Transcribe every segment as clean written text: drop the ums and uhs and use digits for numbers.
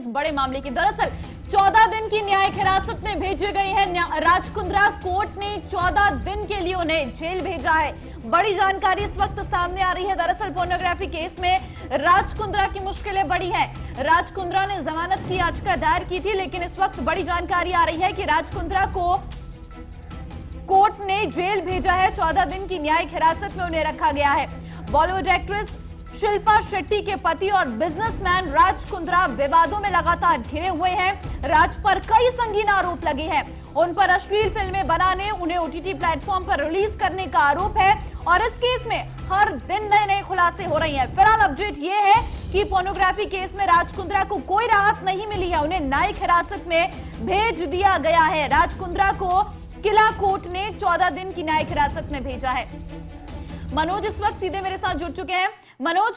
इस बड़े मामले की। दरअसल 14 दिन की न्यायिक हिरासत में भेजे गए हैं राज कुंद्रा। कोर्ट ने 14 दिन के लिए उन्हें जेल भेजा है। बड़ी जानकारी इस वक्त सामने आ रही है। दरअसल पोर्नोग्राफी केस में राज कुंद्रा की मुश्किलें बड़ी हैं। राज कुंद्रा ने जमानत की याचिका दायर की थी, लेकिन इस वक्त बड़ी जानकारी आ रही है कि राज कुंद्रा को कोर्ट ने जेल भेजा है। 14 दिन की न्यायिक हिरासत में उन्हें रखा गया है। बॉलीवुड एक्ट्रेस शिल्पा शेट्टी के पति और बिजनेसमैन राज कुंद्रा विवादों में लगातार घिरे हुए हैं। राज पर कई संगीन आरोप लगे हैं। उन पर अश्लील फिल्में बनाने, उन्हें ओटीटी प्लेटफॉर्म पर रिलीज करने का आरोप है और इस केस में हर दिन नए नए खुलासे हो रहे हैं। फिलहाल अपडेट ये है कि पोर्नोग्राफी केस में राज कुंद्रा को कोई राहत नहीं मिली है। उन्हें न्यायिक हिरासत में भेज दिया गया है। राज कुंद्रा को किला कोर्ट ने 14 दिन की न्यायिक हिरासत में भेजा है। मनोज इस वक्त सीधे मेरे साथ जुड़ चुके हैं। मनोज,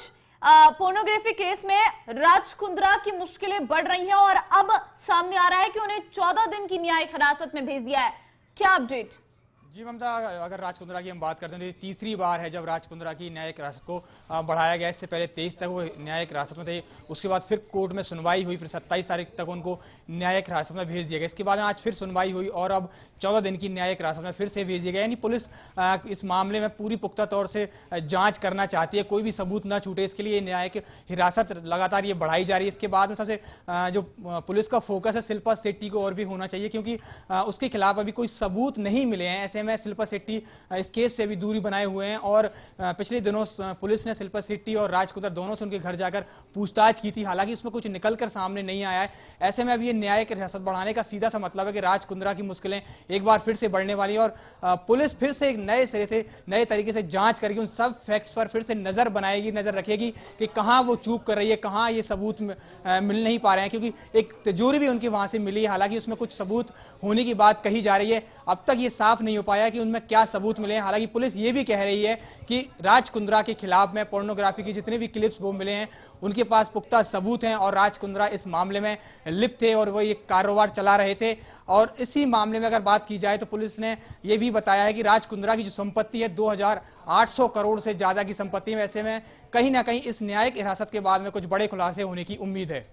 पोर्नोग्राफी केस में राज कुंद्रा की मुश्किलें बढ़ रही हैं और अब सामने आ रहा है कि उन्हें 14 दिन की न्यायिक हिरासत में भेज दिया है। क्या अपडेट? जी ममता, अगर राज कुंद्रा की हम बात करते हैं तो ये तीसरी बार है जब राज कुंद्रा की न्यायिक हिरासत को बढ़ाया गया। इससे पहले 23 तक वो न्यायिक हिरासत में थे, उसके बाद फिर कोर्ट में सुनवाई हुई, फिर 27 तारीख तक उनको न्यायिक हिरासत में भेज दिया गया। इसके बाद आज फिर सुनवाई हुई और अब 14 दिन की न्यायिक हिरासत में फिर से भेज दिया गया। यानी पुलिस इस मामले में पूरी पुख्ता तौर से जाँच करना चाहती है, कोई भी सबूत न छूटे, इसके लिए न्यायिक हिरासत लगातार ये बढ़ाई जा रही है। इसके बाद में सबसे जो पुलिस का फोकस है शिल्पा शेट्टी को और भी होना चाहिए, क्योंकि उसके खिलाफ अभी कोई सबूत नहीं मिले हैं। ऐसे में शिल्पा शेट्टी इस केस से भी दूरी बनाए हुए हैं और पिछले दिनों पुलिस ने शिल्पा शेट्टी और राज कुंद्रा दोनों से उनके घर जाकर पूछताछ की थी। हालांकि उसमें कुछ निकलकर सामने नहीं आया है। ऐसे में अब ये न्यायिक हिरासत बढ़ाने का सीधा सा मतलब है कि राज कुंद्रा की मुश्किलें एक बार फिर से बढ़ने वाली है और पुलिस फिर से एक नए सिरे से नए तरीके से जांच करेगी, उन सब फैक्ट्स पर फिर से नजर बनाएगी, नजर रखेगी कि कहां वो चूक कर रही है, कहां ये सबूत मिल नहीं पा रहे हैं। क्योंकि एक तिजोरी भी उनकी वहां से मिली है, हालांकि उसमें कुछ सबूत होने की बात कही जा रही है। अब तक ये साफ नहीं हो पाया कि उनमें क्या सबूत मिले हैं। हालांकि पुलिस ये भी कह रही है कि राज कुंद्रा के खिलाफ में पोर्नोग्राफी की जितने भी क्लिप्स वो मिले हैं उनके पास पुख्ता सबूत हैं और राज कुंद्रा इस मामले में लिप्त थे और वो ये कारोबार चला रहे थे। और इसी मामले में अगर बात की जाए तो पुलिस ने यह भी बताया है कि राज कुंद्रा की जो संपत्ति है 2800 करोड़ से ज्यादा की संपत्ति है। ऐसे में कहीं ना कहीं इस न्यायिक हिरासत के बाद में कुछ बड़े खुलासे होने की उम्मीद है।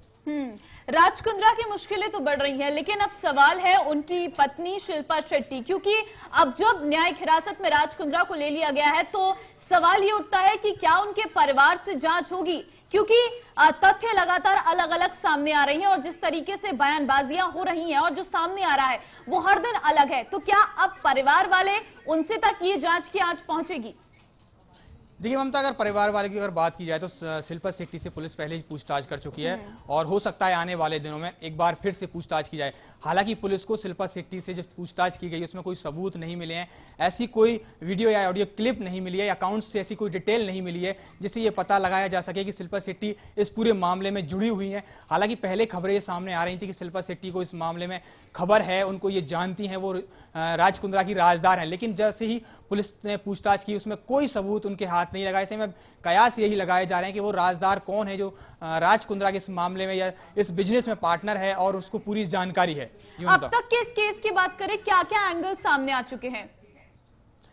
राज कुंद्रा की मुश्किलें तो बढ़ रही हैं, लेकिन अब सवाल है उनकी पत्नी शिल्पा शेट्टी, क्योंकि अब जब न्यायिक हिरासत में राज कुंद्रा को ले लिया गया है तो सवाल ये उठता है कि क्या उनके परिवार से जांच होगी, क्योंकि तथ्य लगातार अलग अलग सामने आ रही हैं और जिस तरीके से बयानबाजियां हो रही हैं और जो सामने आ रहा है वो हर दिन अलग है। तो क्या अब परिवार वाले उनसे तक ये जांच की आंच पहुंचेगी? देखिए ममता, अगर परिवार वाले की अगर बात की जाए तो शिल्पा शेट्टी से पुलिस पहले ही पूछताछ कर चुकी है और हो सकता है आने वाले दिनों में एक बार फिर से पूछताछ की जाए। हालांकि पुलिस को शिल्पा शेट्टी से जब पूछताछ की गई उसमें कोई सबूत नहीं मिले हैं, ऐसी कोई वीडियो या ऑडियो क्लिप नहीं मिली है, अकाउंट से ऐसी कोई डिटेल नहीं मिली है जिससे ये पता लगाया जा सके कि शिल्पा शेट्टी इस पूरे मामले में जुड़ी हुई है। हालांकि पहले खबरें ये सामने आ रही थी कि शिल्पा शेट्टी को इस मामले में खबर है, उनको ये जानती हैं, वो राज कुंद्रा की राजदार हैं। लेकिन जैसे ही पुलिस ने पूछताछ की उसमें कोई सबूत उनके हाथ नहीं लगा। ऐसे में कयास यही लगाए जा रहे हैं कि वो राजदार कौन है जो राज कुंद्रा के इस मामले में या इस बिजनेस में पार्टनर है और उसको पूरी जानकारी है। अब तक के इस केस की बात करें, क्या क्या एंगल सामने आ चुके हैं?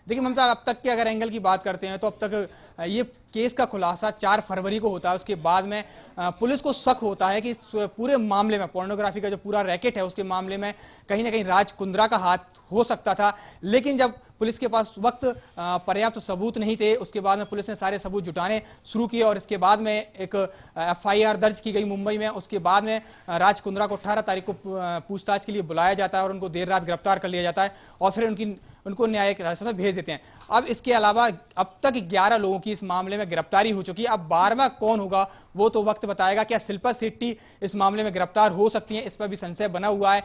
देखिए ममता, अब तक के अगर एंगल की बात करते हैं तो अब तक ये केस का खुलासा 4 फरवरी को होता है। उसके बाद में पुलिस को शक होता है कि इस पूरे मामले में पोर्नोग्राफी का जो पूरा रैकेट है उसके मामले में कहीं ना कहीं राज कुंद्रा का हाथ हो सकता था। लेकिन जब पुलिस के पास वक्त पर्याप्त सबूत नहीं थे, उसके बाद में पुलिस ने सारे सबूत जुटाने शुरू किए और इसके बाद में एक FIR दर्ज की गई मुंबई में। उसके बाद में राज कुंद्रा को 18 तारीख को पूछताछ के लिए बुलाया जाता है और उनको देर रात गिरफ्तार कर लिया जाता है और फिर उनको न्यायिक हिरासत में भेज देते हैं। अब इसके अलावा अब तक 11 लोगों की इस मामले में गिरफ्तारी हो चुकी है। अब 12वां कौन होगा वो तो वक्त बताएगा। क्या शिल्पा शेट्टी इस मामले में गिरफ्तार हो सकती हैं, इस पर भी संशय बना हुआ है।